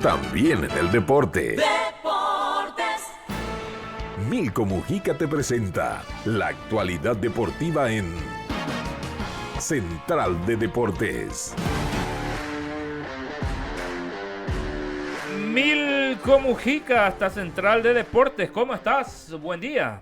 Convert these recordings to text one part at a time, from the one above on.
También en el deporte. Milko Mujica te presenta la actualidad deportiva en Central de Deportes. Milko Mujica, hasta Central de Deportes. ¿Cómo estás? Buen día.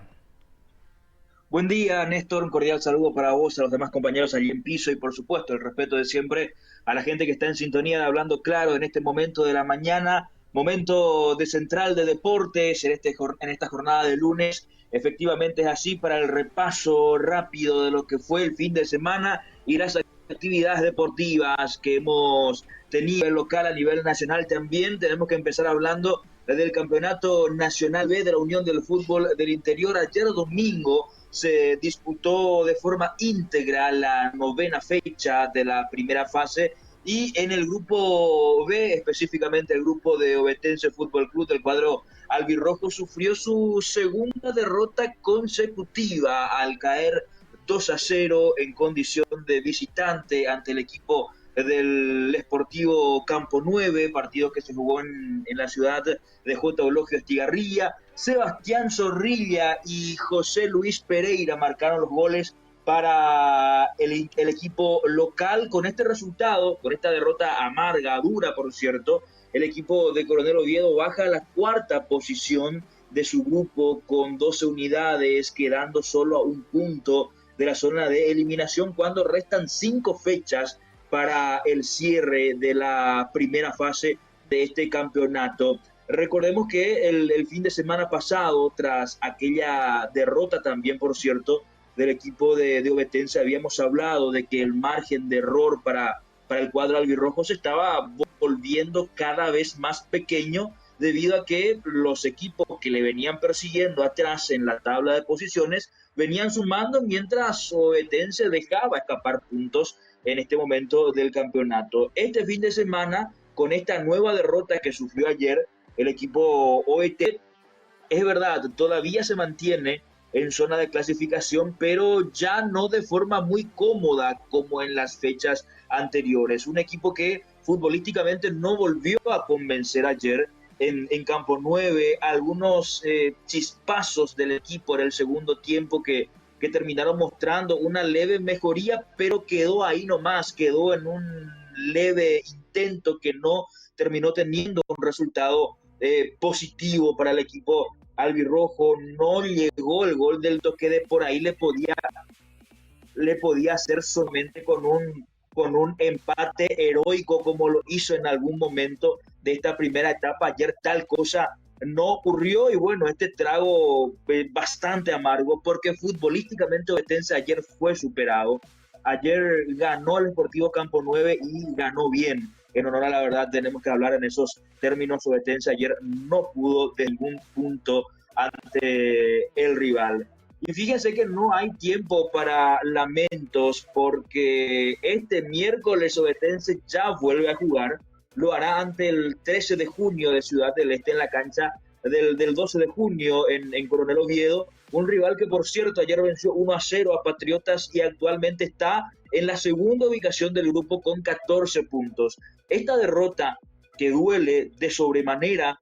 Buen día, Néstor. Un cordial saludo para vos, a los demás compañeros allí en piso y, por supuesto, el respeto de siempre a la gente que está en sintonía de Hablando Claro en este momento de la mañana, momento de Central de Deportes en esta jornada de lunes. Efectivamente es así para el repaso rápido de lo que fue el fin de semana y las actividades deportivas que hemos tenido en local a nivel nacional. También tenemos que empezar hablando del Campeonato Nacional B de la Unión del Fútbol del Interior. Ayer domingo se disputó de forma íntegra la novena fecha de la primera fase y en el grupo B, específicamente el grupo de Ovetense Fútbol Club del cuadro albirrojo, sufrió su segunda derrota consecutiva al caer 2-0 en condición de visitante ante el equipo del Sportivo Campo 9, partido que se jugó en la ciudad de J. Eulogio Estigarribia. Sebastián Zorrilla y José Luis Pereira marcaron los goles para el equipo local. Con este resultado, con esta derrota amarga, dura por cierto, el equipo de Coronel Oviedo baja a la cuarta posición de su grupo con 12 unidades, quedando solo a un punto de la zona de eliminación cuando restan 5 fechas para el cierre de la primera fase de este campeonato. Recordemos que el fin de semana pasado, tras aquella derrota también, por cierto, del equipo de Ovetense, habíamos hablado de que el margen de error para el cuadro albirrojo se estaba volviendo cada vez más pequeño debido a que los equipos que le venían persiguiendo atrás en la tabla de posiciones venían sumando mientras Ovetense dejaba escapar puntos en este momento del campeonato. Este fin de semana, con esta nueva derrota que sufrió ayer el equipo OET, es verdad, todavía se mantiene en zona de clasificación, pero ya no de forma muy cómoda como en las fechas anteriores. Un equipo que futbolísticamente no volvió a convencer ayer en Campo 9, algunos chispazos del equipo en el segundo tiempo que terminaron mostrando una leve mejoría, pero quedó ahí nomás, quedó en un leve intento que no terminó teniendo un resultado positivo para el equipo albirrojo. No llegó el gol del toque de por ahí, le podía hacer solamente con un empate heroico como lo hizo en algún momento de esta primera etapa. Ayer tal cosa no ocurrió y bueno, este trago bastante amargo porque futbolísticamente Ovetense ayer fue superado. Ayer ganó el Deportivo Campo 9 y ganó bien. En honor a la verdad tenemos que hablar en esos términos. Ovetense ayer no pudo de ningún punto ante el rival. Y fíjense que no hay tiempo para lamentos porque este miércoles Ovetense ya vuelve a jugar. Lo hará ante el 13 de junio de Ciudad del Este en la cancha del 12 de junio en Coronel Oviedo. Un rival que, por cierto, ayer venció 1-0 a Patriotas y actualmente está en la segunda ubicación del grupo con 14 puntos. Esta derrota que duele de sobremanera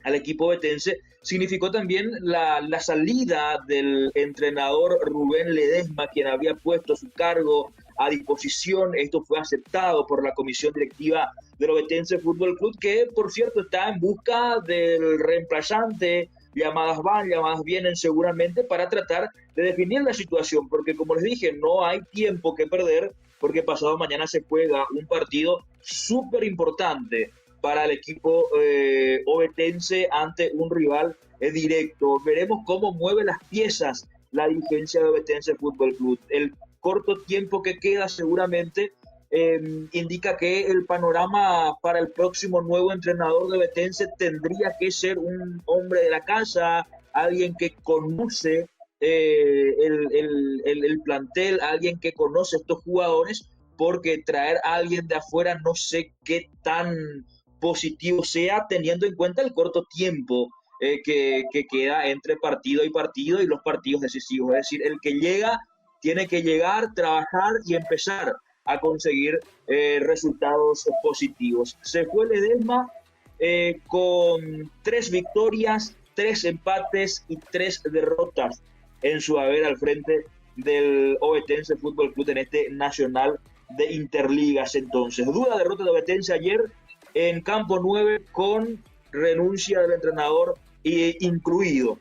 al equipo betense significó también la salida del entrenador Rubén Ledesma, quien había puesto su cargo a disposición. Esto fue aceptado por la comisión directiva del Ovetense Fútbol Club, que por cierto está en busca del reemplazante. Llamadas van, llamadas vienen seguramente para tratar de definir la situación, porque como les dije, no hay tiempo que perder, porque pasado mañana se juega un partido súper importante para el equipo ovetense ante un rival directo. Veremos cómo mueve las piezas la dirigencia de Ovetense Fútbol Club. El corto tiempo que queda seguramente indica que el panorama para el próximo nuevo entrenador de Ovetense tendría que ser un hombre de la casa, alguien que conoce el plantel, alguien que conoce estos jugadores, porque traer a alguien de afuera no sé qué tan positivo sea teniendo en cuenta el corto tiempo que queda entre partido y partido y los partidos decisivos. Es decir, el que llega tiene que llegar, trabajar y empezar a conseguir resultados positivos. Se fue Ledesma, con 3 victorias, 3 empates y 3 derrotas en su haber al frente del Ovetense Fútbol Club en este Nacional de Interligas. Entonces, dura derrota de Ovetense ayer en Campo 9 con renuncia del entrenador incluido.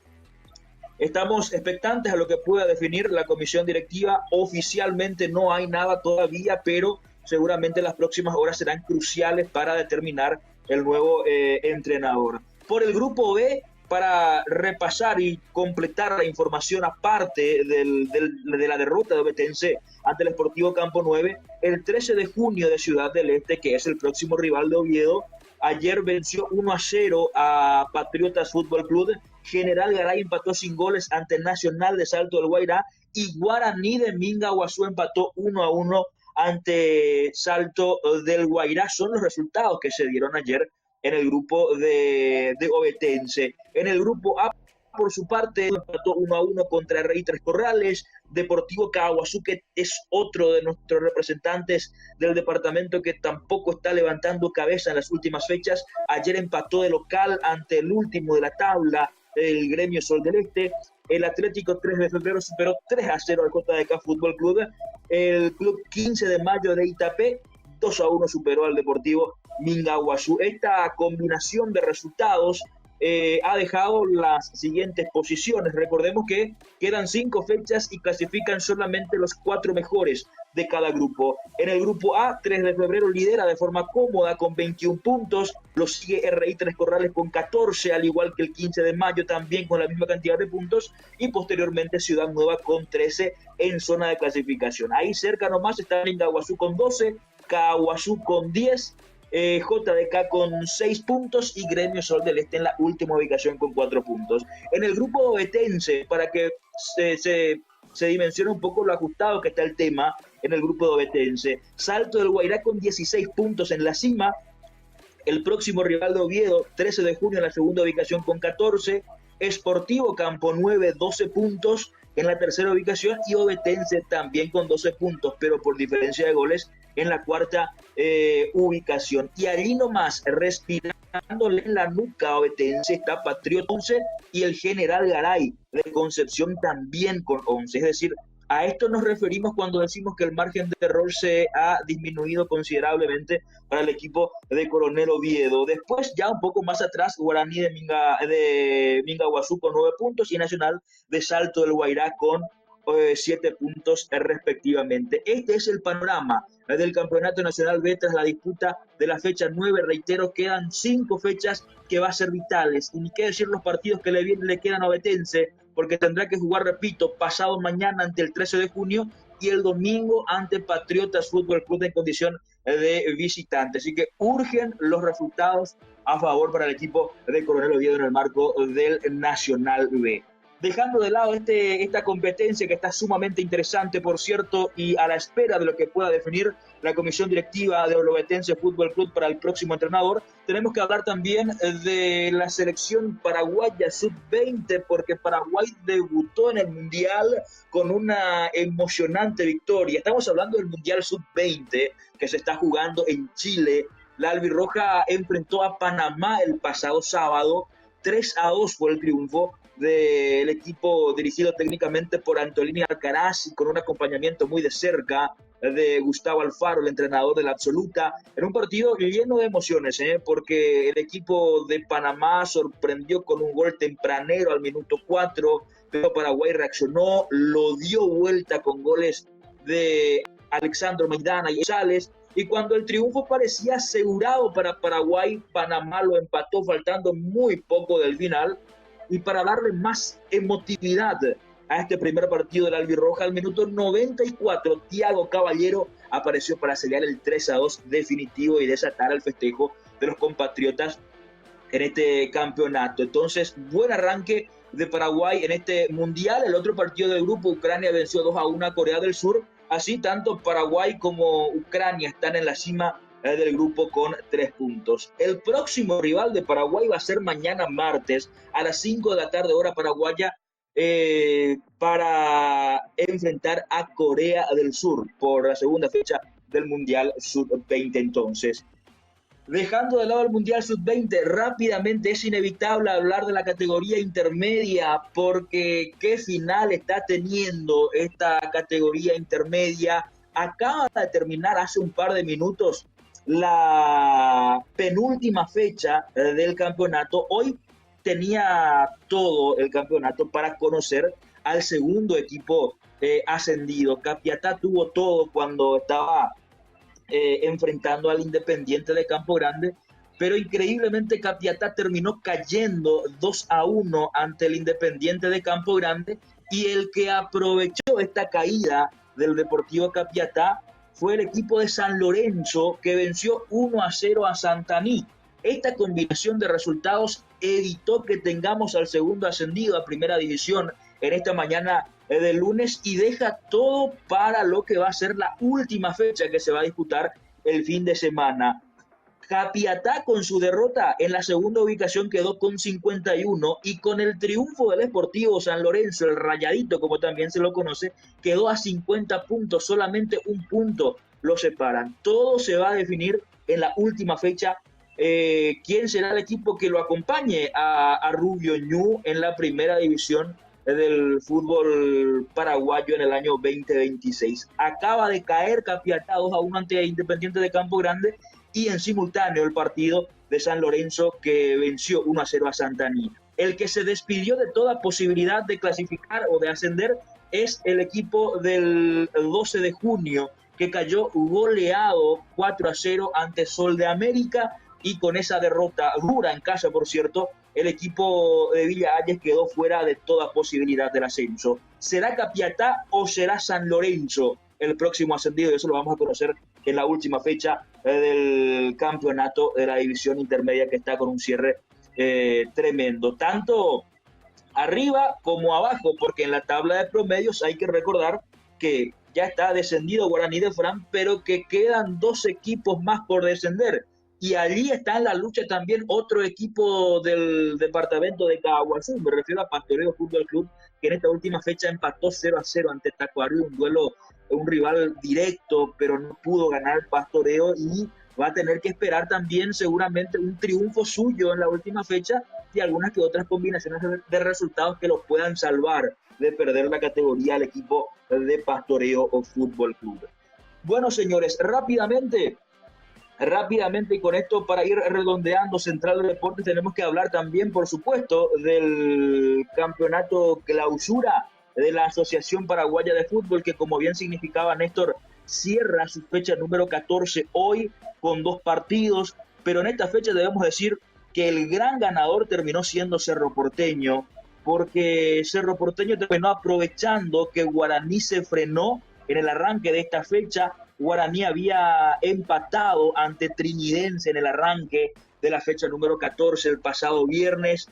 Estamos expectantes a lo que pueda definir la comisión directiva. Oficialmente no hay nada todavía, pero seguramente las próximas horas serán cruciales para determinar el nuevo entrenador. Por el grupo B, para repasar y completar la información aparte de la derrota de Ovetense ante el Sportivo Campo 9, el 13 de junio de Ciudad del Este, que es el próximo rival de Oviedo, ayer venció 1-0 a Patriotas Fútbol Club. General Garay empató sin goles ante Nacional de Salto del Guairá y Guaraní de Mingaguazú empató 1-1 ante Salto del Guairá. Son los resultados que se dieron ayer en el grupo de Ovetense. En el grupo A, por su parte, empató 1-1 contra Rey Tres Corrales. Deportivo Caguazú, que es otro de nuestros representantes del departamento que tampoco está levantando cabeza en las últimas fechas, ayer empató de local ante el último de la tabla, el Gremio Sol del Este. El Atlético 3 de febrero superó 3-0 al JDK Fútbol Club. El Club 15 de Mayo de Itapé 2-1 superó al Deportivo Mingaguazú. Esta combinación de resultados ha dejado las siguientes posiciones. Recordemos que quedan 5 fechas y clasifican solamente los 4 mejores de cada grupo. En el grupo A, 3 de febrero lidera de forma cómoda con 21 puntos. Lo sigue RI Tres Corrales con 14, al igual que el 15 de mayo también con la misma cantidad de puntos. Y posteriormente Ciudad Nueva con 13 en zona de clasificación. Ahí cerca nomás está Mingaguazú con 12, Caguazú con 10, JDK con 6 puntos y Gremio Sol del Este en la última ubicación con 4 puntos. En el grupo ovetense, para que se dimensione un poco lo ajustado que está el tema en el grupo de ovetense, Salto del Guairá con 16 puntos en la cima. El próximo rival de Oviedo, 13 de junio en la segunda ubicación con 14. Sportivo Campo 9, 12 puntos en la tercera ubicación y Ovetense también con 12 puntos, pero por diferencia de goles en la cuarta ubicación. Y allí nomás, respirándole en la nuca a Ovetense, está Patriota 11 y el General Garay de Concepción también con 11. Es decir, a esto nos referimos cuando decimos que el margen de error se ha disminuido considerablemente para el equipo de Coronel Oviedo. Después, ya un poco más atrás, Guaraní de Mingaguazú con 9 puntos y Nacional de Salto del Guairá con 7 puntos respectivamente. Este es el panorama del Campeonato Nacional B tras la disputa de la fecha 9. Reitero, quedan 5 fechas que va a ser vitales. Y ni qué decir los partidos que le quedan a Ovetense, porque tendrá que jugar, repito, pasado mañana ante el 13 de junio y el domingo ante Patriotas Fútbol Club en condición de visitante. Así que urgen los resultados a favor para el equipo de Coronel Oviedo en el marco del Nacional B. Dejando de lado esta competencia que está sumamente interesante, por cierto, y a la espera de lo que pueda definir la comisión directiva de Ovetense Fútbol Club para el próximo entrenador, tenemos que hablar también de la selección paraguaya sub-20, porque Paraguay debutó en el Mundial con una emocionante victoria. Estamos hablando del Mundial sub-20 que se está jugando en Chile. La albirroja enfrentó a Panamá el pasado sábado. 3-2 fue el triunfo del equipo dirigido técnicamente por Antolini Alcaraz y con un acompañamiento muy de cerca de Gustavo Alfaro, el entrenador de la Absoluta, en un partido lleno de emociones, porque el equipo de Panamá sorprendió con un gol tempranero al minuto 4, pero Paraguay reaccionó, lo dio vuelta con goles de Alexandro Maidana y González, y cuando el triunfo parecía asegurado para Paraguay, Panamá lo empató faltando muy poco del final. Y para darle más emotividad a este primer partido de la albirroja, al minuto 94, Thiago Caballero apareció para sellar el 3-2 definitivo y desatar el festejo de los compatriotas en este campeonato. Entonces, buen arranque de Paraguay en este mundial. El otro partido del grupo, Ucrania venció 2-1 a Corea del Sur. Así, tanto Paraguay como Ucrania están en la cima del grupo con 3 puntos. El próximo rival de Paraguay va a ser mañana martes a las 5 de la tarde hora paraguaya para enfrentar a Corea del Sur por la segunda fecha del Mundial Sub-20. Entonces, Dejando de lado el Mundial Sub-20, rápidamente es inevitable hablar de la categoría intermedia, porque qué final está teniendo esta categoría intermedia. Acaba de terminar hace un par de minutos la penúltima fecha del campeonato. Hoy tenía todo el campeonato para conocer al segundo equipo ascendido. Capiatá tuvo todo cuando estaba enfrentando al Independiente de Campo Grande, pero increíblemente Capiatá terminó cayendo 2-1 ante el Independiente de Campo Grande, y el que aprovechó esta caída del Deportivo Capiatá fue el equipo de San Lorenzo, que venció 1-0 a Santaní. Esta combinación de resultados evitó que tengamos al segundo ascendido a Primera División en esta mañana del lunes, y deja todo para lo que va a ser la última fecha que se va a disputar el fin de semana. Capiatá, con su derrota en la segunda ubicación, quedó con 51, y con el triunfo del Sportivo San Lorenzo, el Rayadito como también se lo conoce, quedó a 50 puntos, solamente un punto lo separan. Todo se va a definir en la última fecha. ¿Quién será el equipo que lo acompañe a Rubio Ñu en la primera división del fútbol paraguayo en el año 2026? Acaba de caer Capiatá 2-1 ante Independiente de Campo Grande, y en simultáneo el partido de San Lorenzo, que venció 1-0 a Santaní. El que se despidió de toda posibilidad de clasificar o de ascender es el equipo del 12 de junio, que cayó goleado 4-0 ante Sol de América, y con esa derrota dura en casa, por cierto, el equipo de Villa Hayes quedó fuera de toda posibilidad del ascenso. ¿Será Capiatá o será San Lorenzo el próximo ascendido? Eso lo vamos a conocer en la última fecha del campeonato de la división intermedia, que está con un cierre tremendo, tanto arriba como abajo, porque en la tabla de promedios hay que recordar que ya está descendido Guaraní de Fran, pero que quedan dos equipos más por descender. Y allí está en la lucha también otro equipo del departamento de Caguazú, me refiero a Pastoreo Fútbol Club, que en esta última fecha empató 0-0 ante Tacuarí, un duelo, un rival directo, pero no pudo ganar Pastoreo, y va a tener que esperar también seguramente un triunfo suyo en la última fecha, y algunas que otras combinaciones de resultados que los puedan salvar de perder la categoría al equipo de Pastoreo o Fútbol Club. Bueno, señores, rápidamente, y con esto para ir redondeando Central de Deportes, tenemos que hablar también, por supuesto, del campeonato clausura de la Asociación Paraguaya de Fútbol, que, como bien significaba Néstor, cierra su fecha número 14 hoy con dos partidos, pero en esta fecha debemos decir que el gran ganador terminó siendo Cerro Porteño, porque Cerro Porteño terminó aprovechando que Guaraní se frenó en el arranque de esta fecha. Guaraní había empatado ante Trinidense en el arranque de la fecha número 14 el pasado viernes.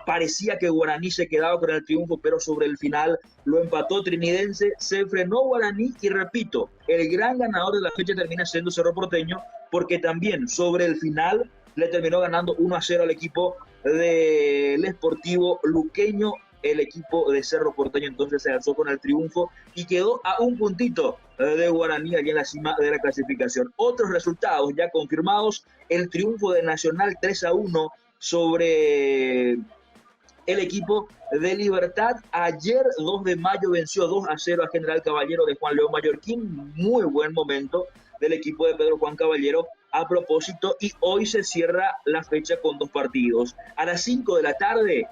Parecía que Guaraní se quedaba con el triunfo, pero sobre el final lo empató Trinidense, se frenó Guaraní, y repito, el gran ganador de la fecha termina siendo Cerro Porteño, porque también sobre el final le terminó ganando 1-0 al equipo del Sportivo Luqueño. El equipo de Cerro Porteño entonces se alzó con el triunfo y quedó a un puntito de Guaraní allí en la cima de la clasificación. Otros resultados ya confirmados: el triunfo de Nacional 3-1 sobre el equipo de Libertad. Ayer, 2 de mayo, venció 2-0 a General Caballero de Juan León Mallorquín. Muy buen momento del equipo de Pedro Juan Caballero a propósito, y hoy se cierra la fecha con dos partidos. A las 5 de la tarde,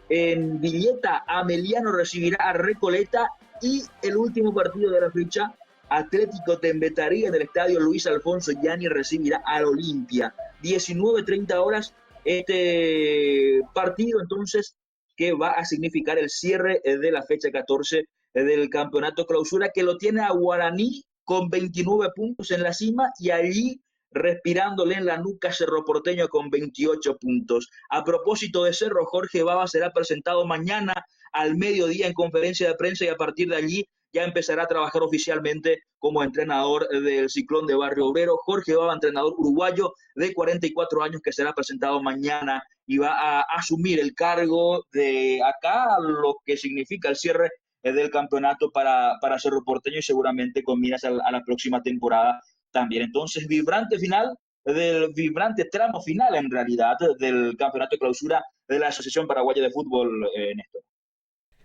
en Villeta, Ameliano recibirá a Recoleta, y el último partido de la fecha, Atlético Tembetaría, en el estadio Luis Alfonso Yanni, recibirá al Olimpia. 19:30 horas, este partido entonces, que va a significar el cierre de la fecha 14 del campeonato clausura, que lo tiene a Guaraní con 29 puntos en la cima, y allí respirándole en la nuca Cerro Porteño con 28 puntos. A propósito de Cerro, Jorge Baba será presentado mañana al mediodía en conferencia de prensa, y a partir de allí ya empezará a trabajar oficialmente como entrenador del Ciclón de Barrio Obrero. Jorge Baba, entrenador uruguayo de 44 años, que será presentado mañana y va a asumir el cargo de acá, lo que significa el cierre del campeonato para Cerro Porteño, y seguramente con miras a la próxima temporada también. Entonces, vibrante final del vibrante tramo final, en realidad, del campeonato de clausura de la Asociación Paraguaya de Fútbol, Néstor.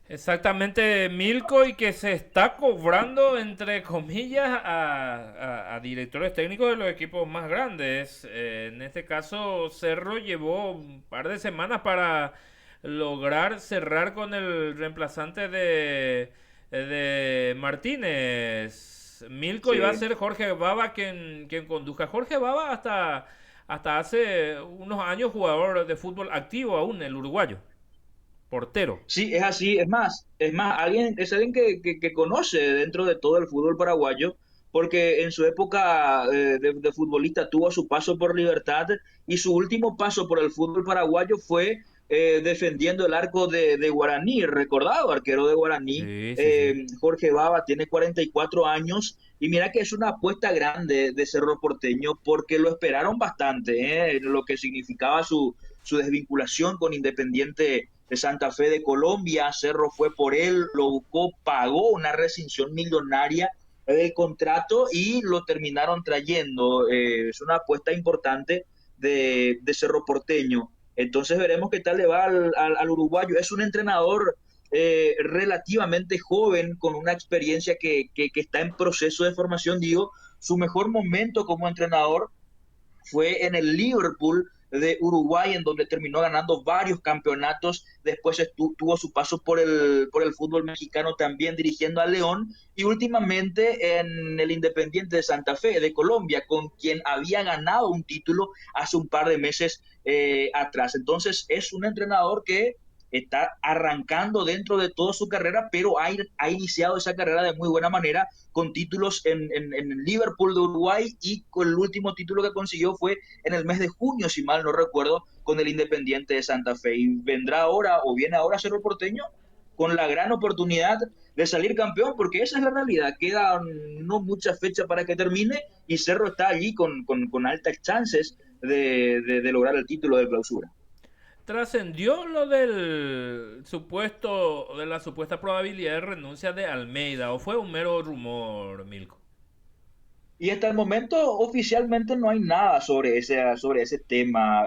Exactamente, Milko, y que se está cobrando, entre comillas, a directores técnicos de los equipos más grandes. En este caso, Cerro llevó un par de semanas para lograr cerrar con el reemplazante de Martínez. Milko iba a Sí. ser Jorge Baba quien conduzca. Jorge Baba hasta hace unos años jugador de fútbol activo aún, el uruguayo, portero. Sí, es así, es más, es alguien que conoce dentro de todo el fútbol paraguayo, porque en su época de futbolista tuvo su paso por Libertad y su último paso por el fútbol paraguayo fue defendiendo el arco de Guaraní, recordado arquero de Guaraní. Sí, sí, sí. Jorge Baba tiene 44 años y mira que es una apuesta grande de Cerro Porteño porque lo esperaron bastante, lo que significaba su desvinculación con Independiente de Santa Fe de Colombia. Cerro fue por él, lo buscó, pagó una rescisión millonaria del contrato y lo terminaron trayendo. Es una apuesta importante de Cerro Porteño. Entonces veremos qué tal le va al uruguayo. Es un entrenador relativamente joven, con una experiencia que está en proceso de formación. Digo, su mejor momento como entrenador fue en el Liverpool de Uruguay, en donde terminó ganando varios campeonatos. Después tuvo su paso por el fútbol mexicano, también dirigiendo a León, y últimamente en el Independiente de Santa Fe de Colombia, con quien había ganado un título hace un par de meses atrás. Entonces es un entrenador que está arrancando dentro de toda su carrera, pero ha iniciado esa carrera de muy buena manera, con títulos en Liverpool de Uruguay, y con el último título que consiguió fue en el mes de junio, si mal no recuerdo, con el Independiente de Santa Fe. Y vendrá ahora, o viene ahora Cerro Porteño, con la gran oportunidad de salir campeón, porque esa es la realidad. Queda no mucha fecha para que termine y Cerro está allí con altas chances de lograr el título de clausura. Trascendió lo del supuesto, de la supuesta probabilidad de renuncia de Almeida, o fue un mero rumor, Milko. Y hasta el momento oficialmente no hay nada sobre ese tema.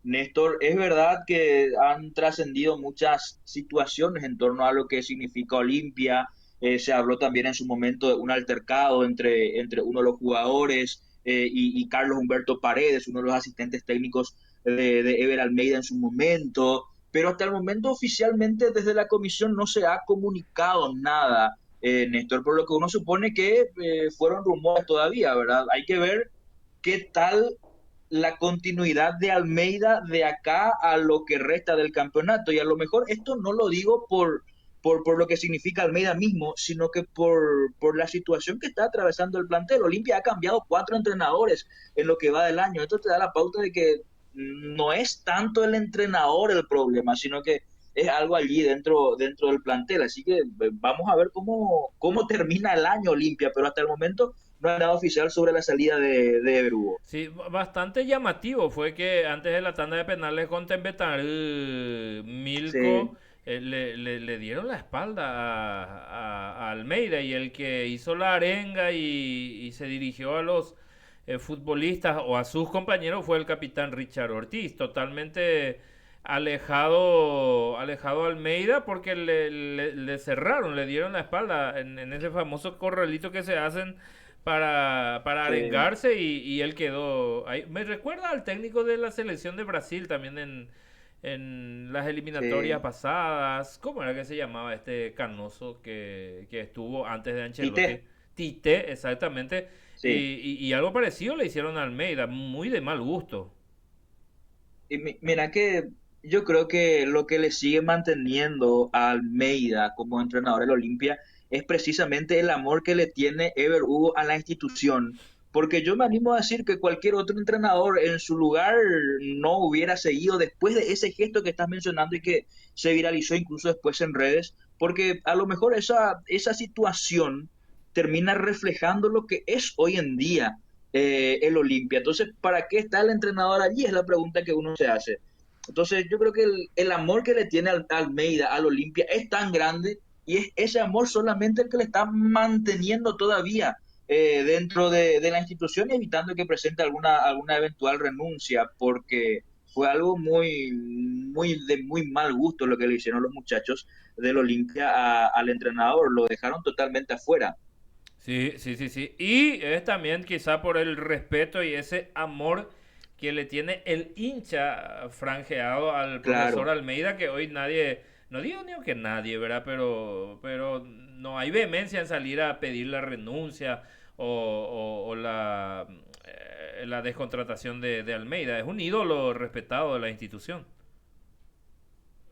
Néstor, es verdad que han trascendido muchas situaciones en torno a lo que significa Olimpia. Se habló también en su momento de un altercado entre uno de los jugadores y Carlos Humberto Paredes, uno de los asistentes técnicos de Ever Almeida en su momento. Pero hasta el momento oficialmente desde la comisión no se ha comunicado nada, Néstor, por lo que uno supone que fueron rumores todavía, ¿verdad? Hay que ver qué tal la continuidad de Almeida de acá a lo que resta del campeonato. Y a lo mejor esto no lo digo por lo que significa Almeida mismo, sino que por la situación que está atravesando el plantel. Olimpia ha cambiado 4 entrenadores en lo que va del año. Esto te da la pauta de que no es tanto el entrenador el problema, sino que es algo allí dentro del plantel. Así que vamos a ver cómo termina el año Olimpia, pero hasta el momento no hay nada oficial sobre la salida de Everugo. Sí, bastante llamativo fue que antes de la tanda de penales con Tembetal, Sí, Milko le dieron la espalda a Almeida, y el que hizo la arenga y se dirigió a los futbolistas o a sus compañeros fue el capitán Richard Ortiz, totalmente alejado Almeida, porque le cerraron, le dieron la espalda en ese famoso corralito que se hacen para sí. arengarse, y él quedó ahí. Me recuerda al técnico de la selección de Brasil también en las eliminatorias Sí. pasadas. ¿Cómo era que se llamaba este canoso que estuvo antes de Ancelotti? Tite, Tite, exactamente. Y, sí. y algo parecido le hicieron a Almeida, muy de mal gusto. Y mira que yo creo que lo que le sigue manteniendo a Almeida como entrenador del Olimpia es precisamente el amor que le tiene Ever Hugo a la institución. Porque yo me animo a decir que cualquier otro entrenador en su lugar no hubiera seguido después de ese gesto que estás mencionando y que se viralizó incluso después en redes, porque a lo mejor esa situación termina reflejando lo que es hoy en día el Olimpia. Entonces, ¿para qué está el entrenador allí? Es la pregunta que uno se hace. Entonces, yo creo que el amor que le tiene al Almeida, al Olimpia, es tan grande y es ese amor solamente el que le está manteniendo todavía dentro de la institución, evitando que presente alguna eventual renuncia, porque fue algo de muy mal gusto lo que le hicieron los muchachos del Olimpia al entrenador, lo dejaron totalmente afuera. Sí, sí, sí, sí. Y es también quizá por el respeto y ese amor que le tiene el hincha franjeado al profesor Claro. Almeida, que hoy nadie, no digo ni que nadie, ¿verdad? Pero no hay vehemencia en salir a pedir la renuncia o la descontratación de Almeida. Es un ídolo respetado de la institución.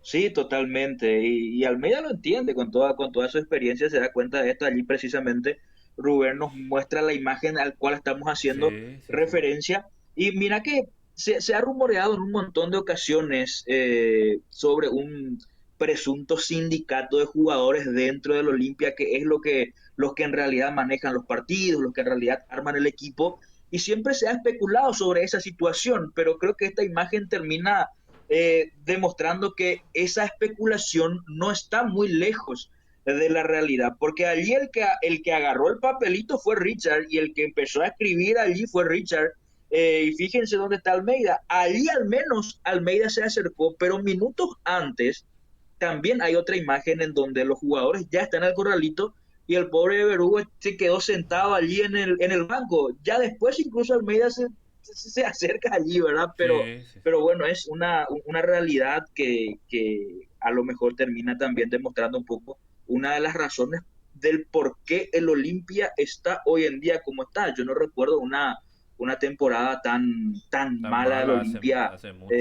Sí, totalmente. Y Almeida lo entiende con toda su experiencia, se da cuenta de esto. Allí precisamente Rubén nos muestra la imagen al cual estamos haciendo Sí, sí, sí. referencia. Y mira que se ha rumoreado en un montón de ocasiones sobre un presunto sindicato de jugadores dentro del Olimpia, que es los que en realidad manejan los partidos, los que en realidad arman el equipo. Y siempre se ha especulado sobre esa situación, pero creo que esta imagen termina demostrando que esa especulación no está muy lejos de la realidad, porque allí el que agarró el papelito fue Richard y el que empezó a escribir allí fue Richard. Y fíjense dónde está Almeida. Allí al menos Almeida se acercó, pero minutos antes también hay otra imagen en donde los jugadores ya están al corralito y el pobre Berugo se quedó sentado allí en el banco. Ya después incluso Almeida se acerca allí, ¿verdad? Sí, sí, sí. Pero bueno, es una realidad que a lo mejor termina también demostrando un poco una de las razones del por qué el Olimpia está hoy en día como está. Yo no recuerdo una temporada tan Tan mala del mala Olimpia hace mucho.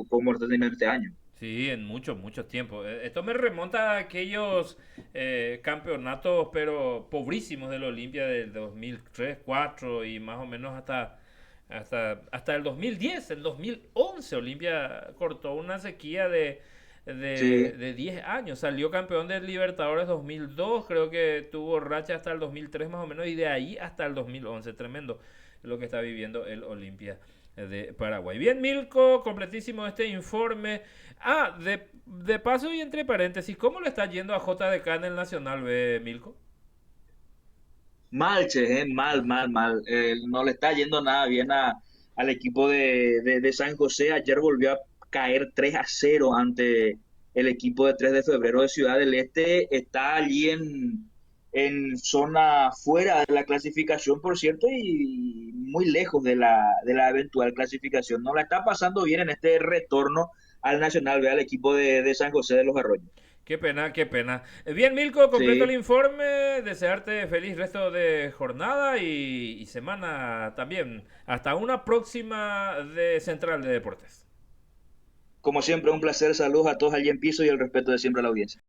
como está teniendo este año. Sí, en mucho, mucho tiempo. Esto me remonta a aquellos campeonatos, pero pobrísimos del Olimpia del 2003, 2004 y más o menos hasta el 2010, el 2011. Olimpia cortó una sequía Sí, de 10 años. Salió campeón del Libertadores 2002, creo que tuvo racha hasta el 2003 más o menos y de ahí hasta el 2011. Tremendo lo que está viviendo el Olimpia de Paraguay. Bien, Milko, completísimo este informe. De paso y entre paréntesis, ¿cómo le está yendo a JDK en el Nacional B, Milko? mal, che, mal. No le está yendo nada bien al equipo de San José. Ayer volvió a caer 3-0 ante el equipo de 3 de febrero de Ciudad del Este. Está allí en zona fuera de la clasificación, por cierto, y muy lejos de la eventual clasificación. No la está pasando bien en este retorno al Nacional, ve al equipo de San José de los Arroyos. Qué pena, qué pena. Bien, Milko, completo el Sí, informe. Desearte feliz resto de jornada y semana también. Hasta una próxima de Central de Deportes. como siempre, un placer. Saludos a todos allí en piso y el respeto de siempre a la audiencia.